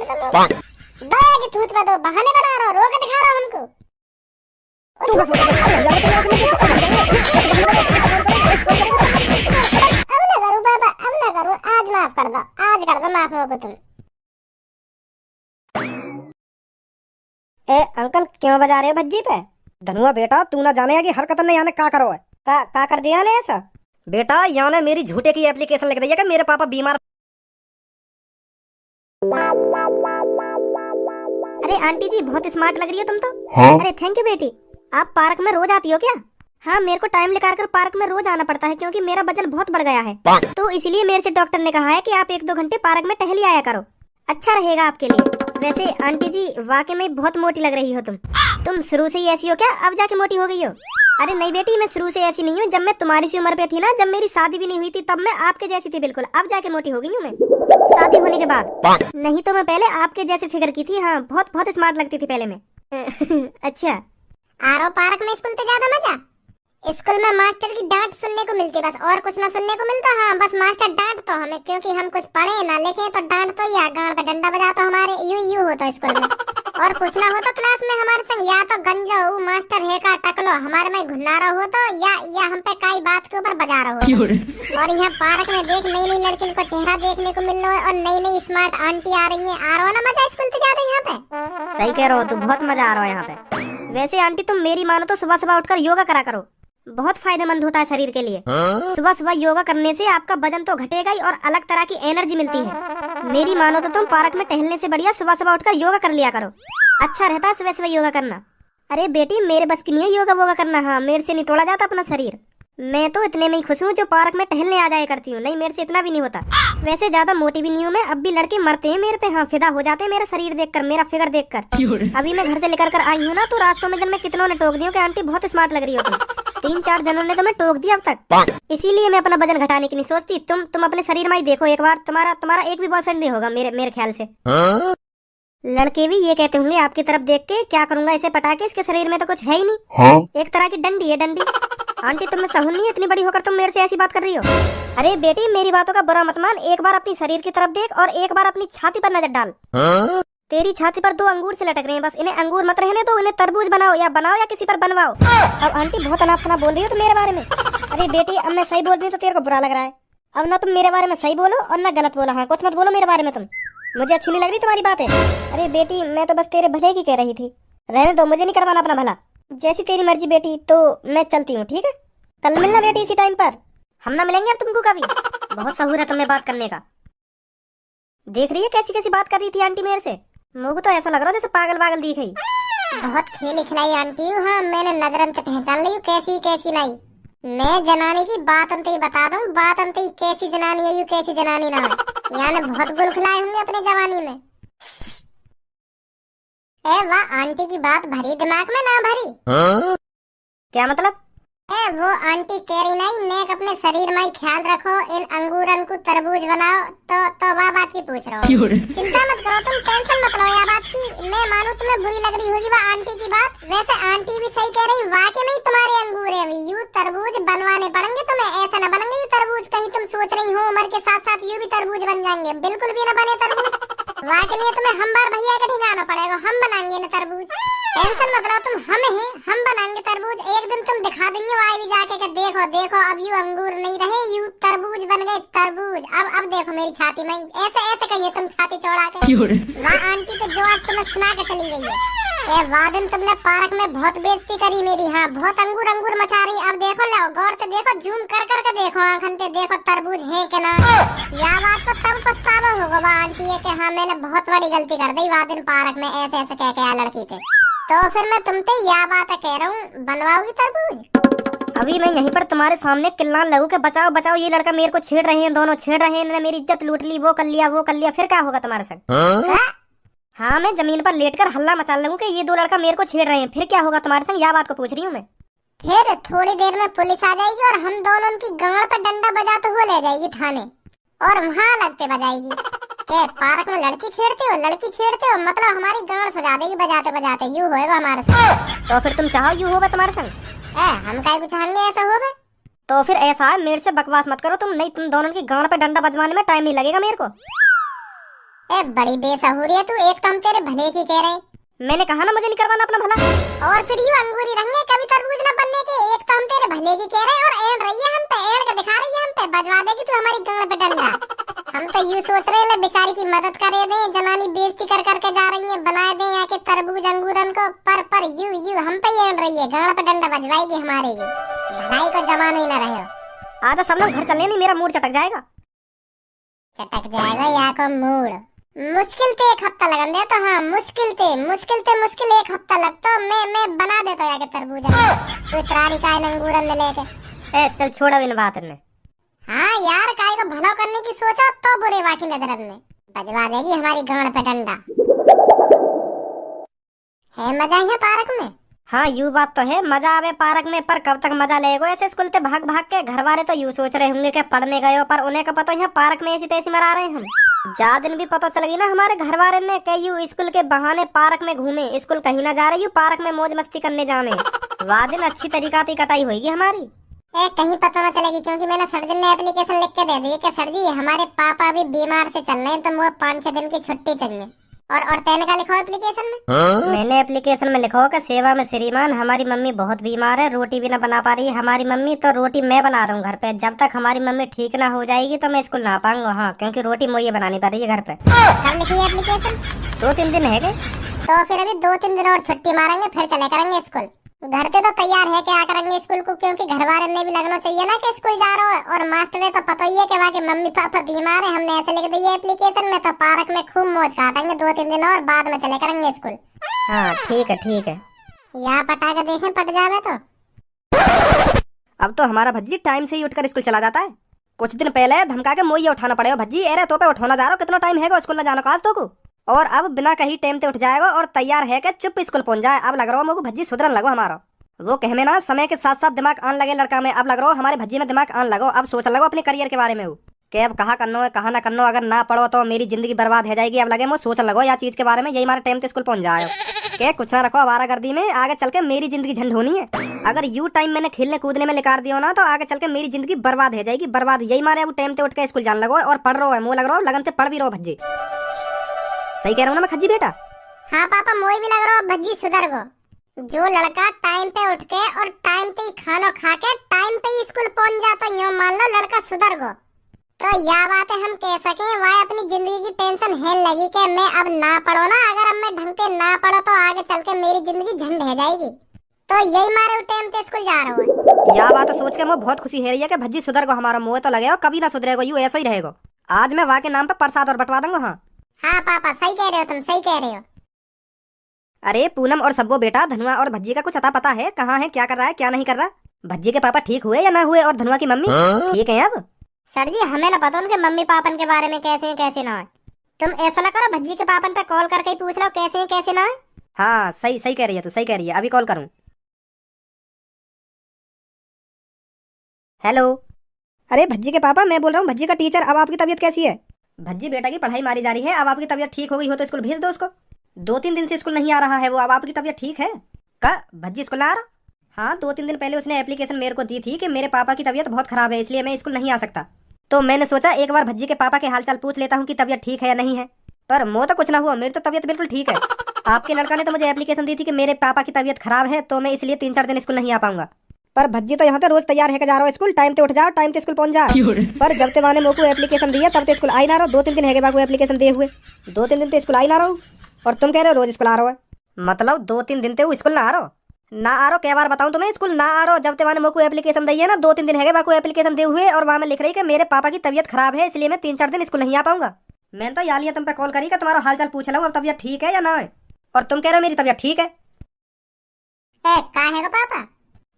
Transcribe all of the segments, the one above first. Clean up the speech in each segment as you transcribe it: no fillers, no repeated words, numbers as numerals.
कर दो। दो की थूत में दो, बहाने बना रहा हो, रो के दिखा रहा हो हमको। अब ना करूं बाबा, अब ना करूं, आज माफ कर दो, आज कर दो माफ हो तुम। ए अंकल क्यों बजा रहे हो भज्जी पे? धनुआ बेटा तू ना जाने कि हरकत नहीं आने का करो है। का कर दिया ने ऐसा? बेटा यहाँ ने मेरी झूठे की एप्लीकेशन लिख दी है कि मेरे पापा बीमार। अरे आंटी जी बहुत स्मार्ट लग रही हो तुम तो। हाँ? अरे थैंक यू बेटी। आप पार्क में रोज आती हो क्या? हाँ मेरे को टाइम निकाल कर पार्क में रोज आना पड़ता है क्योंकि मेरा वजन बहुत बढ़ गया है, तो इसलिए मेरे से डॉक्टर ने कहा है कि आप 1-2 घंटे पार्क में टहल आया करो, अच्छा रहेगा आपके लिए। वैसे आंटी जी वाकई में बहुत मोटी लग रही हो तुम शुरू से ही ऐसी हो क्या, अब जाके मोटी हो गई हो? अरे नहीं बेटी मैं शुरू से ऐसी नहीं हूँ, जब मैं तुम्हारी सी उम्र पे थी ना, जब मेरी शादी भी नहीं हुई थी तब मैं आपके जैसी थी बिल्कुल, अब जाके मोटी हो गई हूँ मैं शादी होने के बाद। नहीं तो मैं पहले आपके जैसे फिगर की थी। हाँ बहुत बहुत स्मार्ट लगती थी पहले मैं। अच्छा आरो पार्क में स्कूल तो ज्यादा मजा, स्कूल में मास्टर की डांट सुनने को मिलती, बस और कुछ ना सुनने को मिलता। हाँ बस मास्टर डांट तो हमें, क्योंकि हम कुछ पढ़े ना लिखे तो डांट तो या गांड पे डंडा बजा तो हमारे यू होता स्कूल में। और कुछ ना हो तो क्लास में हमारे संग या तो गंजो मास्टर हेका टकलो हमारे में घुला रहा हो तो या हम पे कई बात के ऊपर बजा रहा हो। और यहाँ पार्क में देख नई नई लड़कियों का चेहरा देखने को मिल रहा है और नई नई स्मार्ट आंटी आ रही है। आ रहा ना मजा स्कूल तो ज्यादा यहाँ पे। सही कह रहे हो, तू बहुत मजा आ रहा है यहाँ पे। वैसे आंटी तुम मेरी मानो तो सुबह सुबह उठकर योगा करा करो, बहुत फायदेमंद होता है शरीर के लिए। सुबह सुबह योगा करने से आपका वजन तो घटेगा ही और अलग तरह की एनर्जी मिलती है। मेरी मानो तो तुम पार्क में टहलने से बढ़िया सुबह सुबह उठकर योगा कर लिया करो, अच्छा रहता है सुबह सुबह योगा करना। अरे बेटी मेरे बस की नहीं है योगा वोगा करना, हाँ मेरे से नहीं तोड़ा जाता अपना शरीर। मैं तो इतने में ही खुश हूँ जो पार्क में टहलने आ जाया करती हूँ, नहीं मेरे से इतना भी नहीं होता। वैसे ज्यादा मोटी भी नहीं हूँ मैं, अब भी लड़के मरते हैं मेरे पे, हाँ फिदा हो जाते हैं मेरा शरीर देखकर, मेरा फिगर देखकर। अभी मैं घर से लेकर कर आई हूँ ना, तो रास्तों में जब मैं कितनों ने टोक दिया कि आंटी बहुत स्मार्ट लग रही हो तुम, 3-4 जनों ने तो मैं टोक दिया अब तक। इसीलिए मैं अपना वजन घटाने की नहीं सोचती। तुम अपने शरीर में ही देखो एक बार, तुम्हारा एक भी बॉयफ्रेंड नहीं होगा मेरे ख्याल से। लड़के भी ये कहते होंगे आपकी तरफ देख के, क्या करूंगा इसे पटा के, इसके शरीर में तो कुछ है ही नहीं। हाँ? एक तरह की डंडी है डंडी। आंटी तुम्हें सहून नहीं है, इतनी बड़ी होकर तुम मेरे से ऐसी बात कर रही हो? अरे बेटी मेरी बातों का बुरा मत मान, एक बार अपनी शरीर की तरफ देख और एक बार अपनी छाती पर नजर डाल। तेरी छाती पर 2 अंगूर से लटक रहे हैं, बस इन्हें अंगूर मत रहने दो, इन्हें तरबूज बनाओ या किसी पर बनवाओ। अब आंटी बहुत अनाप शनाप बोल रही हो तुम मेरे बारे में। अरे बेटी अब मैं सही बोल रही हूँ तो तेरे को बुरा लग रहा है। अब ना तुम मेरे बारे में सही बोलो और ना गलत बोलो, हाँ कुछ मत बोलो मेरे बारे में तुम, मुझे अच्छी नहीं लग रही तुम्हारी बातें। अरे बेटी मैं तो बस तेरे भले की कह रही थी, रहने दो, मुझे नहीं करवाना अपना भला। जैसी तेरी मर्जी बेटी, तो मैं चलती हूँ, ठीक है? कल मिलना बेटी इसी टाइम पर, हम ना मिलेंगे अब तुमको कभी। बहुत सहूर है तुम्हें बात करने का। देख रही है कैसी कैसी बात कर रही थी आंटी मेरे से, मुझे को तो ऐसा लग रहा जैसे पागल पागल दिख रही। बहुत खेल खिलाई आंटी हूँ, हाँ मैंने नजरन से पहचान ली कैसी कैसी नहीं। मैं जनानी की बात अंत ही बता दूं, बात अंत ही कैसी जनानी है, यू कैसी जनानी ना है। यानी बहुत गुल खिलाए होंगे अपने जवानी में। ए वाह आंटी की बात भरी दिमाग में ना भरी? क्या मतलब? वो आंटी कह रही नहीं नेक अपने शरीर में ही ख्याल रखो, इन अंगूरन को तरबूज बनाओ, तो वह बात की पूछ रहा हूँ। चिंता मत करो तुम, टेंशन मत लो यह बात की। मैं मानू तुम्हें बुरी लग रही होगी वह आंटी की बात, वैसे आंटी भी सही कह रही, वाकई में तुम्हारे अंगूर है अभी, यू तरबूज बनवाने पड़ेंगे तुम्हें, ऐसा न बनेंगे यू तरबूज। कहीं तुम सोच रही हो उम्र के साथ साथ यू भी तरबूज बन जाएंगे, बिल्कुल भी न बने तरबूज। वहाँ के लिए तुम्हें हम बार भैया का ठिकाना पड़ेगा, हम बनाएंगे न तरबूज, टेंशन मत लो तुम, हम बनाएंगे तरबूज। एक दिन तुम दिखा देंगे वहाँ भी जाके कि देखो देखो अब यू अंगूर नहीं रहे, यू तरबूज बन गए तरबूज। अब देखो मेरी छाती में ऐसे कहिए तुम छाती चौड़ा के। वहाँ आंटी तो जो आज तुम्हें सुना के चली गई है, वाह दिन तुमने पार्क में बहुत बेइज्जती करी मेरी, हाँ बहुत अंगूर मचा रही। अब देखो लो गौर से देखो, जूम कर के देखो, आंखन से देखो तरबूज है कि ना। यह बात को तब पछतावा होगा वह आंटी है कि हाँ मैंने बहुत बड़ी गलती कर दी, वाह दिन पार्क में ऐसे कह के लड़की थे। तो फिर मैं तुमसे यह बात कह रहा हूँ, बनवाओगी तरबूज? अभी मैं यहीं पर तुम्हारे सामने चिल्लाने लगूं कि बचाओ बचाओ, ये लड़का मेरे को छेड़ रहे हैं, दोनों छेड़ रहे हैं, इन्होंने मेरी इज्जत लूट ली, वो कर लिया, फिर क्या होगा तुम्हारे संग? हाँ मैं जमीन पर लेटकर हल्ला मचा लगूं कि ये 2 लड़का मेरे को छेड़ रहे हैं, फिर क्या होगा तुम्हारे संग? यह बात को पूछ रही हूँ मैं। फिर थोड़ी देर में पुलिस आ जाएगी और हम दोनों की गांड पर डंडा बजाते हुए ले जाएगी थाने, और वहाँ लगते बजाएगी के पार्क में लड़की छेड़ते हो, मतलब हमारी गांड सजा देगी बजाते बजाते, यू होएगा हमारे संग। तो फिर तुम चाहो यू होगा तुम्हारे संग? हम काहे कुछ चाहेंगे ऐसा होगा? तो फिर ऐसा है, मेरे से बकवास मत करो तुम, नहीं तुम दोनों की गांड पे डंडा बजवाने में टाइम नहीं लगेगा मेरे को। ए बड़ी बेसहुरी है तू, एक तो हम तेरे भले की कह रहे मैंने कहा ना मुझे नहीं करवाना अपना भला। और फिर यूं अंगूरी रंगे कभी तरबूज न बनने के। एक तो हम तेरे भले की कह रहे और एड़ रही है हम पे, एड़ के दिखा रही है हम पे, बजवा देगी तू हमारी गांड पे डंडा। हम तो यूं सोच रहे हैं बेचारी की मदद करे दे, जनानी बेइज्जती कर करके जा रही है, बनाए दे यहाँ के तरबूज अंगूरन को, पर यू हम पे एड़ रही है, गांड पे डंडा बजवाएगी हमारे की। भलाई को जमानो ही न रहे हो। आज सब लोग घर चलने, नहीं मेरा मूड चटक जाएगा। चटक जाएगा या को मूड मुश्किल ते एक हफ्ता लगन दे तो। हाँ मुश्किल एक हफ्ता लगता। मैं बना देता या के तरबूजा तो इतरारी का अंगूरन में लेके। ए चल छोड़ो इन बात ने। हाँ यार काय को भला करने की सोचा तो बुरे वाकी नजर में बजवा देगी हमारी गांड पे डंडा। है मजा है पार्क में। हाँ यू बात तो है, मजा आवे पार्क में, पर कब तक मजा लेगो ऐसे स्कूल से भाग भाग के। घर वाले तो यूं सोच रहे होंगे कि पढ़ने गए हो, पर उन्हें का पता यहाँ पार्क में ऐसी तैसी मरा रहे हम। जा दिन भी पता चल गई ना हमारे घर वाले ने कि यू स्कूल के बहाने पार्क में घूमे, स्कूल कहीं ना जा रही हूँ, पार्क में मौज मस्ती करने जाने। वह दिन अच्छी तरीका से कटाई होगी हमारी। कहीं पता न चलेगी, क्योंकि मैंने सर्जन ने एप्लीकेशन लिख के दे दी कि सर जी हमारे पापा अभी बीमार से चल रहे हैं, तो मुझे 5-6 दिन की छुट्टी चाहिए। और तेने का लिखो एप्लीकेशन में। मैंने एप्लीकेशन में लिखा कि सेवा में श्रीमान, हमारी मम्मी बहुत बीमार है, रोटी भी ना बना पा रही है हमारी मम्मी, तो रोटी मैं बना रहा हूँ घर पे। जब तक हमारी मम्मी ठीक ना हो जाएगी तो मैं स्कूल ना आ पाऊंगा। हाँ क्योंकि रोटी मुझे बनानी पड़ रही है घर पे। कब लिखी है एप्लीकेशन? 2-3 दिन है। तो फिर अभी 2-3 दिन और छुट्टी मारेंगे, फिर चले करेंगे स्कूल। घर से तो तैयार है क्या करेंगे स्कूल को, क्योंकि घर वाले ने भी लगना चाहिए ना कि स्कूल जा रहा है। और मास्टर ने तो पता ही है कि वहाँ के मम्मी पापा बीमार है, हमने ऐसे लिख दी है एप्लीकेशन में, तो पार्क में खूब मौज काटेंगे 2-3 दिन और बाद में चले करेंगे स्कूल। हाँ ठीक है। यहाँ पटा के देखें पट जावे तो। अब तो हमारा भज्जी टाइम से ही उठकर स्कूल चला जाता है। कुछ दिन पहले धमका के मोइये उठाना पड़ेगा भज्जी, अरे तो पे उठाना जा रहा हो, कितना टाइम है स्कूल न जाना का आज तो को। और अब बिना कहीं टाइम पे उठ जाएगा और तैयार है कि चुप स्कूल पहुंच जाए। अब लग रहा हो मुझे भज्जी सुधरन लगो हमारा। वो कहमे ना समय के साथ साथ दिमाग आन लगे लड़का में। अब लग रहा हो हमारे भज्जी में दिमाग आन लगो, अब सोच लगो अपने करियर के बारे में कि अब कहाँ करना है कहाँ ना करना, अगर ना पढ़ो तो मेरी जिंदगी बर्बाद हो जाएगी। अब लगे मुझे सोच लगो या चीज के बारे में, यही हमारे टाइम पे स्कूल पहुंच जाए के कुछ ना रखो आवारागर्दी में, आगे चल के मेरी जिंदगी झंड होनी है। अगर यू टाइम मैंने खेलने कूदने में निकाल दिया ना तो आगे चल के मेरी जिंदगी बर्बाद हो जाएगी, बर्बाद। यही मारे अब टाइम पे उठ के स्कूल जाने लगो और पढ़ रहा है, मुँह लग रहा हो लगन से पढ़ भी रहो भज्जी। सही कह रहा हूँ ना मैं खज्जी बेटा? हाँ पापा मोई भी लग रहा हो भज्जी सुधर गो। जो लड़का टाइम पे उठ के और टाइम पे ही खाना खा के टाइम पे ही स्कूल पहुंच जाता, यूं मान लो लड़का सुधर गो। तो यह बात है हम कह सके वह अपनी जिंदगी की टेंशन है लगी कि मैं अब ना पढ़ो ना, अगर अब मैं ढंग से ना पढ़ो तो आगे चल के मेरी जिंदगी झंड हो जाएगी। तो यही मारे टाइम पे स्कूल जा रहा हूँ। यह बात सोच के मुझे बहुत खुशी है रही है कि भज्जी सुधर गो हमारा। मुँह तो लगे कभी ना सुधरेगा, यू ऐसा ही रहेगा। आज मैं वहाँ के नाम पे प्रसाद और बंटवा दूंगा। हाँ पापा सही कह रहे हो, तुम सही कह रहे हो। अरे पूनम और सब्बो बेटा, धनुआ और भज्जी का कुछ अता पता है? कहाँ है, क्या कर रहा है, क्या नहीं कर रहा? भज्जी के पापा ठीक हुए या ना हुए, और धनुआ की मम्मी ठीक है अब? सर जी हमें ना पता उनके मम्मी पापन के बारे में कैसे है कैसे ना है। तुम ऐसा ना करो, भज्जी के पापन पे कॉल करके ही पूछ लो कैसे है कैसे ना है। हाँ सही कह रही है तू, सही कह रही है। अभी कॉल करूँ? हेलो। अरे भज्जी के पापा मैं बोल रहा हूँ, भज्जी का टीचर। अब आपकी तबीयत कैसी है? भज्जी बेटा की पढ़ाई मारी जा रही है, अब आपकी तबीयत ठीक हो गई हो तो स्कूल भेज दो उसको। 2-3 दिन से स्कूल नहीं आ रहा है वो, अब आपकी तबीयत ठीक है? का भज्जी स्कूल आ रहा? हाँ 2-3 दिन पहले उसने एप्लीकेशन मेरे को दी थी कि मेरे पापा की तबीयत बहुत खराब है इसलिए मैं स्कूल नहीं आ सकता। तो मैंने सोचा एक बार भज्जी के पापा के हालचाल पूछ लेता हूँ कि तबीयत ठीक है या नहीं है। पर मुँह तो कुछ ना हुआ, मेरी तो तबीयत बिल्कुल ठीक है। आपके लड़का ने तो मुझे एप्लीकेशन दी थी कि मेरे पापा की तबीयत खराब है, तो मैं इसलिए 3-4 दिन स्कूल नहीं आ पाऊंगा। पर भज्जी तो यहाँ पे रोज तैयार है जा रहा हो स्कूल, टाइम पे उठ जाओ टाइम पे स्कूल पहुंच जाओ। पर जब ते माने मोको एप्लीकेशन दी है तब ते स्कूल आई ना रहो। 2-3 दिन है बाको एप्लीकेशन दिए हुए, 2-3 दिन तो स्कूल आई ना रहो। और तुम कह रहे हो रोज स्कूल आ रहा है, मतलब 2-3 दिन ते स्कूल ना आ रहो? ना आ रहो, क्या बार बताऊं तुम्हें, स्कूल ना आ रहो। जब ते माने मोको एप्लीकेशन दी है ना, 2-3 दिन है बाको एप्लीकेशन दिए हुए, और वहां में लिख रही कि मेरे पापा की तबीयत खराब है इसलिए मैं 3-4 दिन स्कूल नहीं आ पाऊंगा। मैंने तो यार तुम पे कॉल करी कि तुम्हारा हालचाल पूछ लो, अब तबीयत ठीक है या ना है, और तुम कह रहे हो मेरी तबीयत ठीक है। कहाँ है पापा?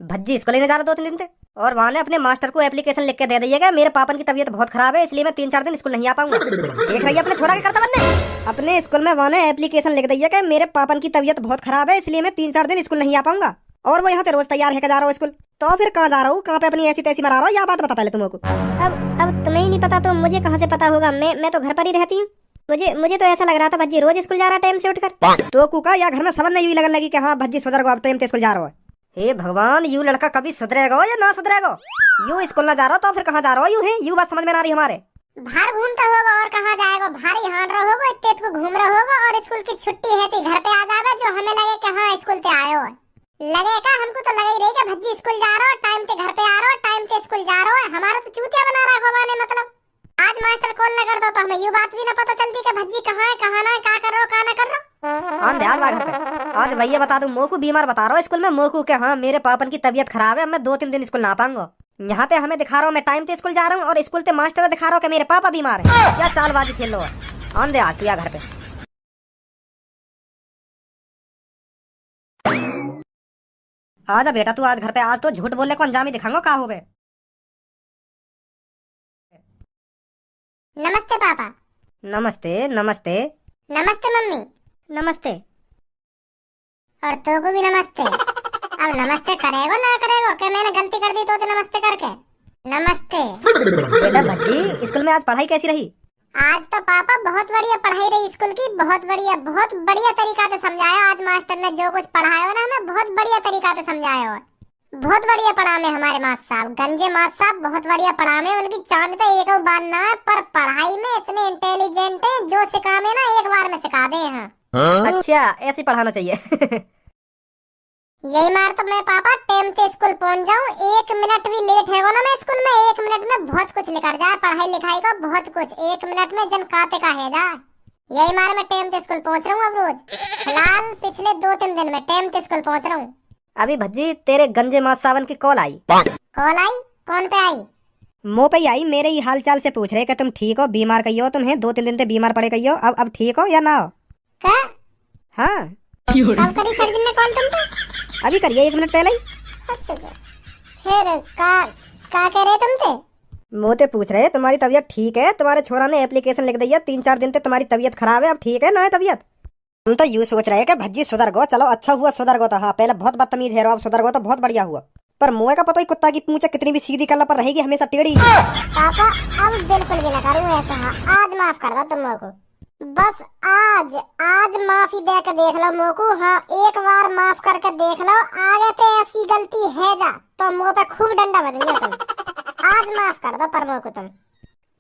भज्जी स्कूल नहीं जा रहा 2-3 दिन से, और वहाँ ने अपने मास्टर को एप्लीकेशन लिख के दे दिएगा मेरे पापा की तबीयत बहुत खराब है इसलिए मैं 3-4 दिन स्कूल नहीं आ पाऊंगा। देख रही है अपने छोरा के करता बनने, अपने स्कूल में वहाँ ने एप्लीकेशन लिख दिया कि मेरे पापा की तबीयत बहुत खराब है इसलिए मैं 3-4 दिन स्कूल नहीं आ पाऊंगा। और वो यहाँ पे रोज तैयार है जा रहा हूँ स्कूल, तो फिर कहाँ जा रहा हूँ, कहाँ पे अपनी ऐसी तैसी मरा रहा हूँ, या बात बता पहले तुमको। अब तुम्हें ही नहीं पता तो मुझे कहाँ से पता होगा, मैं तो घर पर ही रहती हूँ। मुझे तो ऐसा लग रहा था भज्जी रोज स्कूल जा रहा टाइम से उठकर। तो कुका या घर में समझ नहीं लगन लगी कि हाँ भज्जी सुधर गो, अब टाइम से स्कूल जा रहा है। हे भगवान, यू लड़का कभी सुधरेगा या ना सुधरेगा? यू स्कूल ना जा रहा तो फिर कहाँ जा रहा हो? यू है, यू बात समझ में ना रही हमारे। बाहर घूमता होगा और कहाँ जाएगा, भारी हांड रहा होगा, इतने को घूम रहा होगा और स्कूल की छुट्टी है तो घर पे आ जाएगा, जो हमें लगे कि हाँ स्कूल से आयो है। लगेगा हमको तो लगा ही रहेगा भज्जी स्कूल जा रहा हो, टाइम पे घर पे आ रहा हो, टाइम पे स्कूल जा रहा हो। हमारा तो चूतिया बना रहा है माने, मतलब आज मास्टर कॉल न कर दो तो हमें ये बात भी ना पता चलती कि भज्जी कहाँ है, कहाँ ना, क्या कर रहा हो, क्या ना कर रहा हो। हाँ ध्यान घर पे। आज भैया बता दूं, मोकू बीमार बता रहा हूँ स्कूल में, मोकू के हाँ मेरे पापन की तबीयत खराब है, मैं 2-3 दिन स्कूल ना पाऊंगा। यहाँ पे हमें दिखा रहा हूँ मैं टाइम पे स्कूल जा रहा हूँ और स्कूल से मास्टर दिखा रहा हूँ कि मेरे पापा बीमार है। क्या चालबाजी खेल लो है। आन दे आज तू या घर पे। आजा बेटा तू आज घर पे, आज तो झूठ बोलने को अंजाम ही दिखाऊंगा का हो बे। नमस्ते पापा। नमस्ते नमस्ते। नमस्ते मम्मी। नमस्ते। और तो को भी नमस्ते। अब नमस्ते करेगो ना करेगो कि मैंने गलती कर दी तो नमस्ते करके। नमस्ते बेटा भज्जी स्कूल में आज पढ़ाई कैसी रही? आज तो पापा बहुत बढ़िया पढ़ाई रही स्कूल की, बहुत बढ़िया तरीका से समझाया। आज मास्टर ने जो कुछ पढ़ाया ना हमें बहुत बढ़िया तरीका से समझाया है। बहुत बढ़िया पढ़ा में हमारे मास्टर साहब, गंजे मास्टर साहब बहुत बढ़िया पढ़ा में। उनकी चांद पे एक बार ना है, पर पढ़ाई में इतने इंटेलिजेंट है, जो सिखा में ना एक बार में सिखा दे हैं। अच्छा ऐसे पढ़ाना चाहिए। यही मार तो मैं पापा टाइम से स्कूल पहुंच जाऊं, 1 मिनट भी लेट है ना मैं स्कूल में, 1 मिनट में बहुत कुछ निकल जाए पढ़ाई लिखाई का, बहुत कुछ 1 मिनट में जन काते का है जाए। यही मार मैं टाइम से स्कूल पहुंच रहा हूँ अब रोज। फिलहाल पिछले 2-3 दिन में टाइम से स्कूल पहुंच रहा हूँ। अभी भज्जी तेरे गंजे मास सावन की कॉल आई। कॉल आई? कौन पे आई? मुँह पे ही आई, मेरे ही हाल चाल से पूछ रहे कि तुम ठीक हो, बीमार कही हो तुम्हें, 2-3 दिन से बीमार पड़े कही हो, अब ठीक हो या ना हो? क्या? हाँ कब करी सर जी ने कॉल तुम पे? अभी करिए 1 मिनट पहले ही। फिर का कह रहे तुमसे? मुँह पे पूछ रहे तुम्हारी तबीयत ठीक है, तुम्हारे छोरा ने एप्लीकेशन लिख दी है, 3-4 दिन से तुम्हारी तबीयत खराब है, अब ठीक है ना है तबीयत? हम तो यूँ सोच रहे हैं कि भज्जी सुधर गो, चलो अच्छा हुआ सुधर गो, तो हाँ पहले बहुत बदतमीज है, अब सुधर गो तो बहुत बढ़िया हुआ। पर मुँह का पता ही कुत्ता की पूंछ कितनी भी सीधी करना पर रहेगी हमेशा टेढ़ी। पापा अब बिल्कुल भी ना करूँ ऐसा। आज माफ कर दो तुम लोगों को, बस आज माफी दे के देख लो मोको। हाँ एक बार माफ करके देख लो, आगे तो ऐसी गलती है जा तो मुँह पे खूब डंडा बदलियो तुम। आज माफ कर दो पर मोको तुम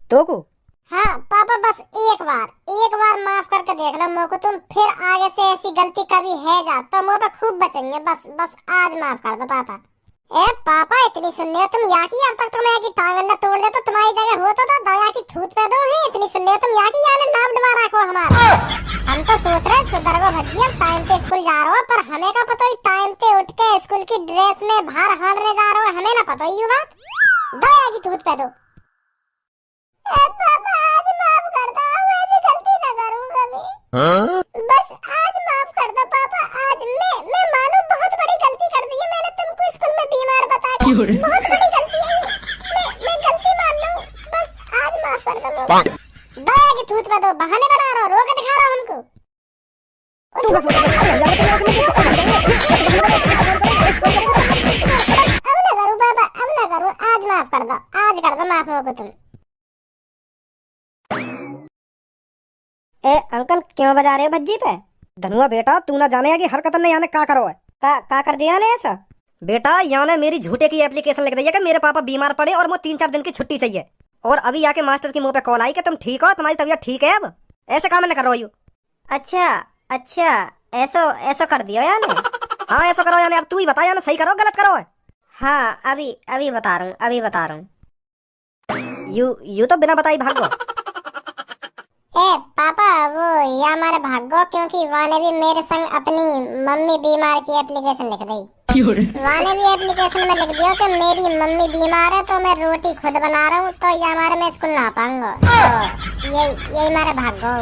तो को। हाँ पापा बस एक बार माफ करके देख लो मोको तुम, फिर आगे से ऐसी गलती कभी है जा तो मुँह पे खूब बचेंगे। बस आज माफ कर दो पापा। ए पापा इतनी सुनने हो तुम या की? अब तक तुम्हें की टांग न तोड़ दे तो तुम्हारी जगह हो तो दया की थूत पे दो है। इतनी सुनने हो तुम या की यानी नाम डुबा रखो हमारा। हम तो सोच रहे सुधर गो भज्जी, हम टाइम पे स्कूल जा रहे हो, पर हमें का पता ही टाइम पे उठ के स्कूल की ड्रेस में बाहर हालने जा रहे हो, हमें ना पता ही बात। दया की थूत पे दो। पापा आज माफ कर दो, ऐसी गलती ना करूं कभी। बस आज माफ कर दो पापा। आज मैं मानू बहुत बड़ी गलती कर दी है मैंने, तुमको स्कूल में बीमार बता के, बहुत बड़ी गलती है मैं गलती मान लूं, बस आज माफ कर दो मुझे। दया की थूत पे दो, बहाने बना रहा हो, रोक दिखा रहा हो हमको। अब ना करूं पापा, अब ना करूं, आज माफ कर दो, आज कर दो माफ हो तुम। ए अंकल क्यों बजा रहे हो भज्जी पे? धनुआ बेटा तू ना जाने की हरकत नहीं आने का करो है। का कर दिया ने ऐसा? बेटा यहाँ ने मेरी झूठे की एप्लीकेशन लिख दी है कि मेरे पापा बीमार पड़े और वो 3-4 दिन की छुट्टी चाहिए, और अभी आके मास्टर की मुंह पे कॉल आई कि तुम ठीक हो, तुम्हारी तबीयत ठीक है, अब ऐसे काम नहीं कर रही हो। अच्छा ऐसो कर दियो यानी। हाँ ऐसा करो यानी, अब तू ही बता यानी सही करो गलत करो है। हाँ अभी बता रहा हूँ। यू तो बिना बताई भागो। ए पापा वो या हमारे भागो, क्योंकि वाने भी मेरे संग अपनी मम्मी बीमार की एप्लीकेशन लिख दी। वाने भी एप्लीकेशन में लिख दिया कि मेरी मम्मी बीमार है तो मैं रोटी खुद बना रहा हूँ, तो ये हमारे में स्कूल ना पाऊंगा, तो यही हमारे भागो।